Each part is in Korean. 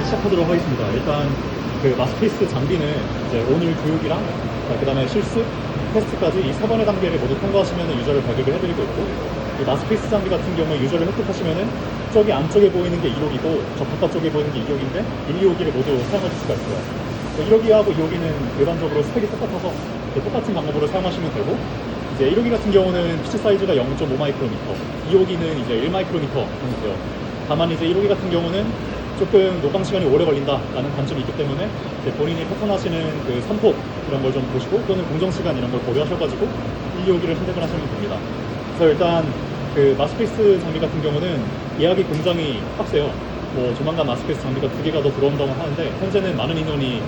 시작하도록 하겠습니다. 일단 그 마스페이스 장비는 이제 오늘 교육이랑 그 다음에 실습, 테스트까지 이 세 번의 단계를 모두 통과하시면 유저를 발급을 해드리고 있고, 이 마스페이스 장비 같은 경우에 유저를 획득하시면은 저기 안쪽에 보이는 게 1호기고 저 바깥쪽에 보이는 게 2호기인데 1, 2호기를 모두 사용하실 수가 있어요. 1호기하고 2호기는 일반적으로 스펙이 똑같아서 똑같은 방법으로 사용하시면 되고, 이제 1호기 같은 경우는 피치 사이즈가 0.5 마이크로미터, 2호기는 이제 1 마이크로미터 정도 돼요. 다만 이제 1호기 같은 경우는 조금 노방 시간이 오래 걸린다라는 단점이 있기 때문에 본인이 패턴하시는 그 선폭 이런 걸 좀 보시고 또는 공정 시간 이런 걸 고려하셔가지고 1, 2호기를 선택을 하시면 됩니다. 그래서 일단 그 마스페이스 장비 같은 경우는 예약이 굉장히 빡세요. 뭐 조만간 마스페이스 장비가 2개가 더 들어온다고 하는데 현재는 많은 인원이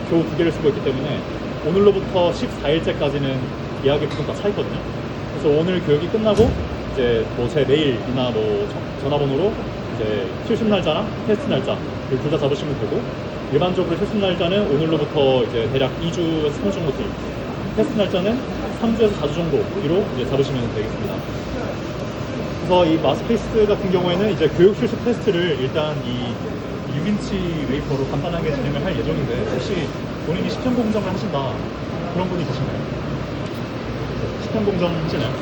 겨우 2개를 쓰고 있기 때문에 오늘로부터 14일째까지는 예약이 조금 다 차 있거든요. 그래서 오늘 교육이 끝나고 이제 뭐 제 메일이나 뭐 전화번호로 이제 실습 날짜랑 테스트 날짜 둘 다 잡으시면 되고, 일반적으로 실습 날짜는 오늘로부터 이제 대략 2주에서 3주 정도 뒤, 테스트 날짜는 3주에서 4주 정도 뒤로 이제 잡으시면 되겠습니다. 그래서 이 마스페이스 같은 경우에는 이제 교육 실습 테스트를 일단 이 6인치 웨이퍼로 간단하게 진행을 할 예정인데, 혹시 본인이 10편 공정을 하신다 그런 분이 계신가요? 10편 공정 하시나요?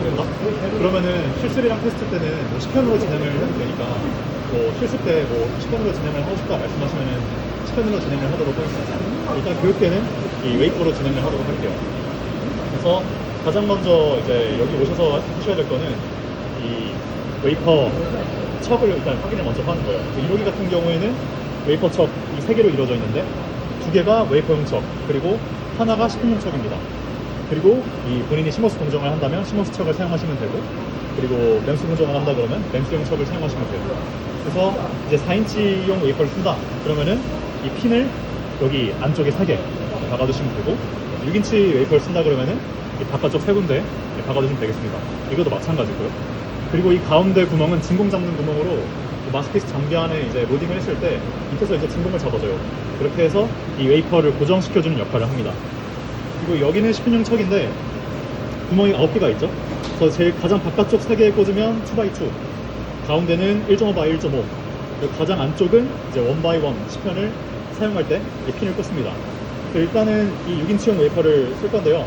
그러면은 실습이랑 테스트 때는 뭐 10편으로 진행을 해도 되니까 뭐 실습 때 뭐 10편으로 진행을 하고 싶다 말씀하시면은 10편으로 진행을 하도록 하겠습니다. 일단 교육 때는 이 웨이퍼로 진행을 하도록 할게요. 그래서 가장 먼저 이제 여기 오셔서 하셔야 될 거는 이 웨이퍼 척을 일단 확인을 먼저 하는 거예요. 1호기 같은 경우에는 웨이퍼 척 이 3개로 이루어져 있는데 2개가 웨이퍼용 척, 그리고 하나가 10편용 척입니다. 그리고 이 본인이 시모스 공정을 한다면 시모스 척을 사용하시면 되고, 그리고 램스 공정을 한다 그러면 램스용 척을 사용하시면 돼요. 그래서 이제 4인치용 웨이퍼를 쓴다 그러면은 이 핀을 여기 안쪽에 3개 박아두시면 되고, 6인치 웨이퍼를 쓴다 그러면은 이 바깥쪽 3군데 박아두시면 되겠습니다. 이것도 마찬가지고요. 그리고 이 가운데 구멍은 진공 잡는 구멍으로 마스페이스 장비 안에 이제 로딩을 했을 때 밑에서 이제 진공을 잡아줘요. 그렇게 해서 이 웨이퍼를 고정시켜주는 역할을 합니다. 그리고 여기는 10편용 척인데 구멍이 9개가 있죠. 그래서 제일 가장 바깥쪽 3개에 꽂으면 2x2, 가운데는 1.5x 1.5, 가장 안쪽은 이제 1x1 10편을 사용할 때 이 핀을 꽂습니다. 일단은 이 6인치용 웨이퍼를 쓸 건데요.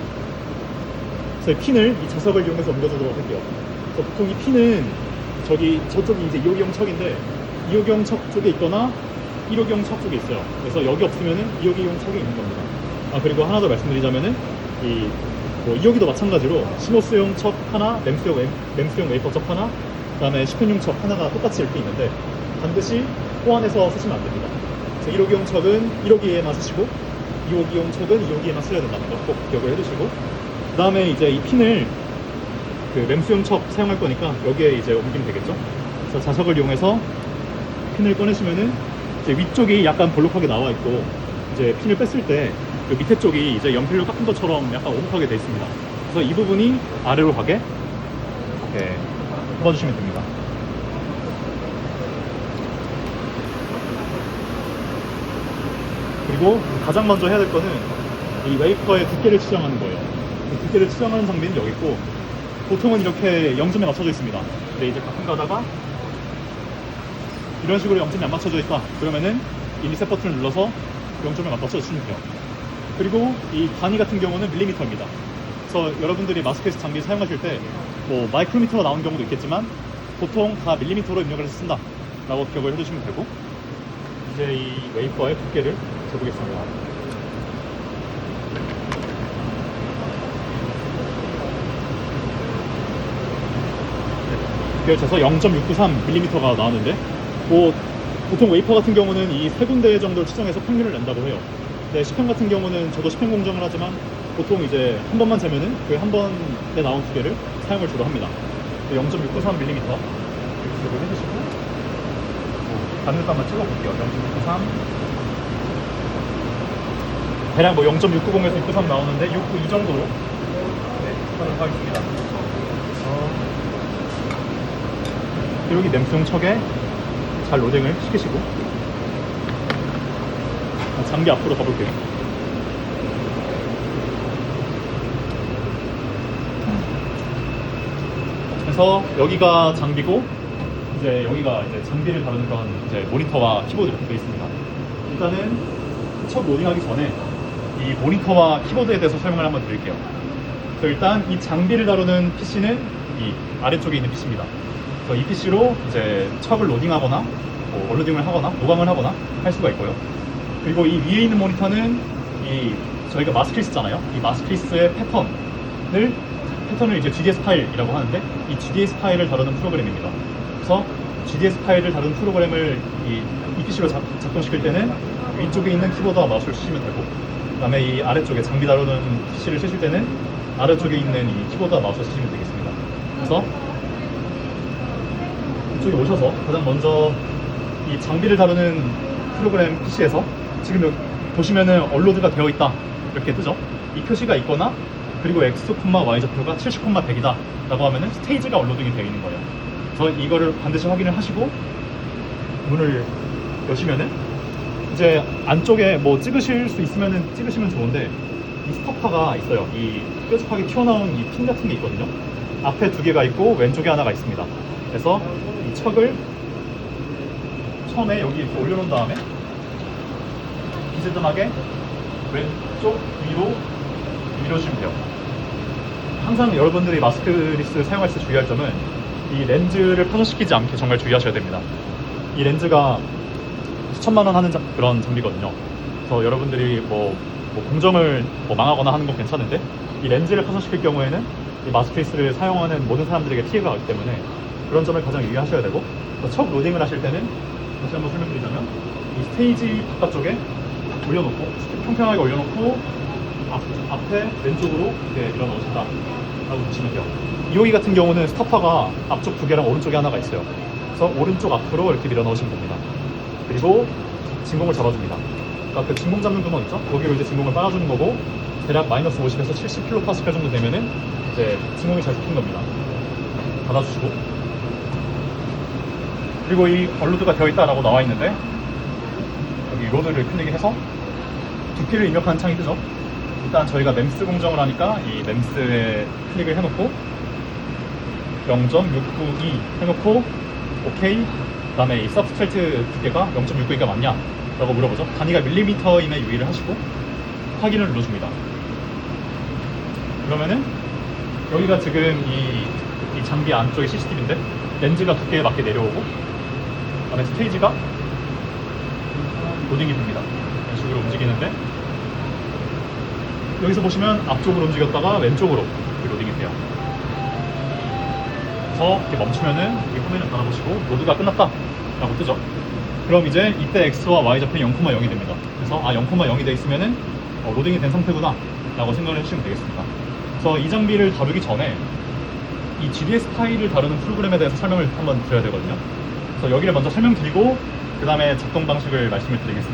그래서 이 핀을 이 자석을 이용해서 옮겨주도록 할게요. 그래서 보통 이 핀은 저쪽이 이제 2호기용 척인데 2호기용 척 쪽에 있거나 1호기용 척 쪽에 있어요. 그래서 여기 없으면은 2호기용 척이 있는 겁니다. 그리고 하나 더 말씀드리자면은 이 뭐 2호기도 마찬가지로 시모스용 척 하나, 램스용 웨이퍼 척 하나, 그 다음에 10편용 척 하나가 똑같이 이렇게 있는데 반드시 호환해서 쓰시면 안 됩니다. 그래서 1호기용 척은 1호기에만 쓰시고 2호기용 척은 2호기에만 쓰셔야 된다는 거 꼭 기억을 해두시고, 그 다음에 이제 이 핀을 그 램스용 척 사용할 거니까 여기에 이제 옮기면 되겠죠. 그래서 자석을 이용해서 핀을 꺼내시면은 이제 위쪽이 약간 볼록하게 나와 있고, 이제 핀을 뺐을 때 그 밑에 쪽이 이제 연필로 깎은 것처럼 약간 오목하게 되어 있습니다. 그래서 이 부분이 아래로 가게 이렇게 뽑아주시면 됩니다. 그리고 가장 먼저 해야 될 거는 이 웨이퍼의 두께를 측정하는 거예요. 이 두께를 측정하는 장비는 여기 있고, 보통은 이렇게 0점에 맞춰져 있습니다. 근데 이제 가끔 가다가 이런 식으로 0점이 안 맞춰져 있다 그러면은 이 리셋 버튼을 눌러서 0점에 맞춰주시면 돼요. 그리고 이 단위 같은 경우는 밀리미터입니다. 그래서 여러분들이 마스페이스 장비 사용하실 때 뭐 마이크로미터가 나온 경우도 있겠지만 보통 다 밀리미터로 입력을 해서 쓴다 라고 기억을 해두시면 되고, 이제 이 웨이퍼의 두께를 재보겠습니다. 두께를 재서 0.693mm가 나왔는데, 뭐 보통 웨이퍼 같은 경우는 이 세 군데 정도를 측정해서 평균을 낸다고 해요. 근데 10편 같은 경우는 저도 10편 공정을 하지만 보통 이제 한 번만 재면은 그 한 번에 나온 두께를 사용을 주로 합니다. 0.693mm 이렇게 기억을 해주시고, 바늘감만 찍어볼게요. 0.693, 대략 뭐 0.690에서 693 나오는데 692 정도로 하도록 하겠습니다. 여기 램스용 척에 잘 로딩을 시키시고, 장비 앞으로 가볼게요. 그래서 여기가 장비고, 이제 여기가 이제 장비를 다루는 그런 이제 모니터와 키보드 이렇게 되어 있습니다. 일단은 첫 로딩하기 전에 이 모니터와 키보드에 대해서 설명을 한번 드릴게요. 그래서 일단 이 장비를 다루는 PC는 이 아래쪽에 있는 PC입니다. 그래서 이 PC로 이제 척을 로딩하거나 뭐 언로딩을 하거나 노감을 하거나 할 수가 있고요. 그리고 이 위에 있는 모니터는 이 저희가 마스크리스잖아요. 이 마스크리스의 패턴을 이제 GDS 파일이라고 하는데 이 GDS 파일을 다루는 프로그램입니다. 그래서 GDS 파일을 다루는 프로그램을 이 PC로 작동시킬 때는 위쪽에 있는 키보드와 마우스를 쓰시면 되고, 그 다음에 이 아래쪽에 장비 다루는 PC를 쓰실 때는 아래쪽에 있는 이 키보드와 마우스를 쓰시면 되겠습니다. 그래서 이쪽에 오셔서 가장 먼저 이 장비를 다루는 프로그램 PC에서 지금 여기 보시면은 업로드가 되어 있다 이렇게 뜨죠. 이 표시가 있거나 그리고 X, Y 좌표가 70, 100이다 라고 하면은 스테이지가 업로딩이 되어 있는 거예요. 그래서 이거를 반드시 확인을 하시고 문을 여시면은 이제 안쪽에 뭐 찍으실 수 있으면은 찍으시면 좋은데, 이 스토퍼가 있어요. 이 뾰족하게 튀어나온 이 핀 같은 게 있거든요. 앞에 2개가 있고 왼쪽에 하나가 있습니다. 그래서 이 척을 처음에 여기 이렇게 올려놓은 다음에 비스듬하게 왼쪽 위로 밀어주시면 돼요. 항상 여러분들이 마스크리스 사용할 때 주의할 점은 이 렌즈를 파손시키지 않게 정말 주의하셔야 됩니다. 이 렌즈가 수천만 원 하는 그런 장비거든요. 그래서 여러분들이 뭐 공정을 망하거나 하는 건 괜찮은데, 이 렌즈를 파손시킬 경우에는 이 마스크리스를 사용하는 모든 사람들에게 피해가 가기 때문에 그런 점을 가장 유의하셔야 되고, 첫 로딩을 하실 때는 다시 한번 설명드리자면 이 스테이지 바깥쪽에 올려놓고 평평하게 올려놓고 앞에 왼쪽으로 이렇게 밀어넣으신다 라고 보시면 돼요. EOE 같은 경우는 스토퍼가 앞쪽 2개랑 오른쪽에 하나가 있어요. 그래서 오른쪽 앞으로 이렇게 밀어넣으시면 됩니다. 그리고 진공을 잡아줍니다. 그러니까 그 진공 잡는 구멍 있죠? 거기로 이제 진공을 빨아주는 거고, 대략 마이너스 50에서 70kPa 정도 되면은 이제 진공이 잘 잡힌 겁니다. 닫아주시고, 그리고 이 업로드가 되어 있다라고 나와 있는데 여기 로드를 클릭을 해서 두피를 입력하는 창이 뜨죠. 일단 저희가 램스 공정을 하니까 이 램스에 클릭을 해놓고 0.692 해놓고 오케이. 그 다음에 이 서브스트레이트 두께가 0.692가 맞냐 라고 물어보죠. 단위가 밀리미터임에 유의를 하시고 확인을 눌러줍니다. 그러면은 여기가 지금 이 장비 안쪽의 CCTV인데 렌즈가 두께에 맞게 내려오고, 그 다음에 스테이지가 로딩이 됩니다. 이런 식으로 움직이는데, 여기서 보시면 앞쪽으로 움직였다가 왼쪽으로 로딩이 돼요. 그래서 이렇게 멈추면은 이 화면을 바라보시고 로드가 끝났다 라고 뜨죠. 그럼 이제 이때 X와 Y 좌표는 0,0이 됩니다. 그래서 0,0이 돼 있으면은 로딩이 된 상태구나 라고 생각을 해주시면 되겠습니다. 그래서 이 장비를 다루기 전에 이 GDS 파일을 다루는 프로그램에 대해서 설명을 한번 드려야 되거든요. 그래서 여기를 먼저 설명드리고 그 다음에 작동 방식을 말씀을 드리겠습니다.